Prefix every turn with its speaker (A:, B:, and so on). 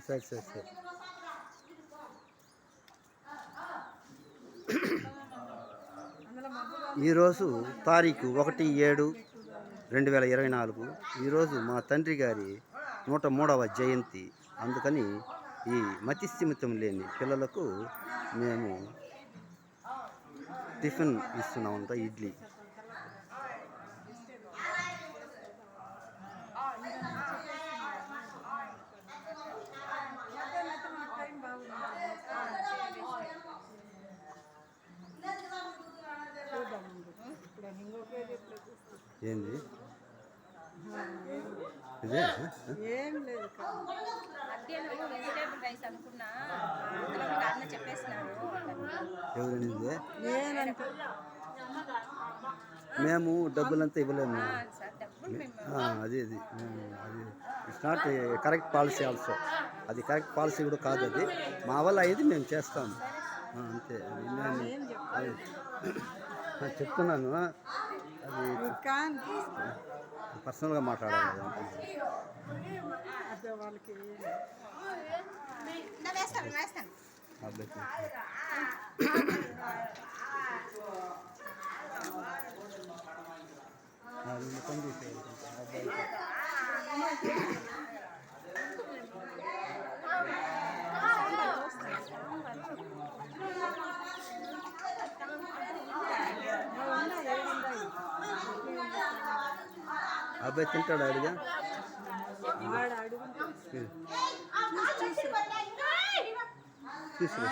A: సరే సరే సరే. ఈరోజు తారీఖు 1/7/2024. ఈరోజు మా తండ్రి గారి 103వ జయంతి. అందుకని ఈ మతిస్థిమితం లేని పిల్లలకు మేము టిఫిన్ ఇస్తున్నామంట, ఇడ్లీ. ఏంది ఇదే?
B: ఏం లేదు, వెజిటేబుల్ రైస్ అనుకున్నా.
A: ఎవరైనా మేము డబ్బులంతా ఇవ్వలేము. అది అది it's not correct policy also. అది కరెక్ట్ పాలసీ కూడా కాదు. అది మా వల్ల అయ్యేది మేము చేస్తాము అంతే. అది చెప్తున్నాను. అది పర్సనల్గా మాట్లాడాలి. అబ్బాయి తింటాడు. అడిగా
B: తీసుకురా.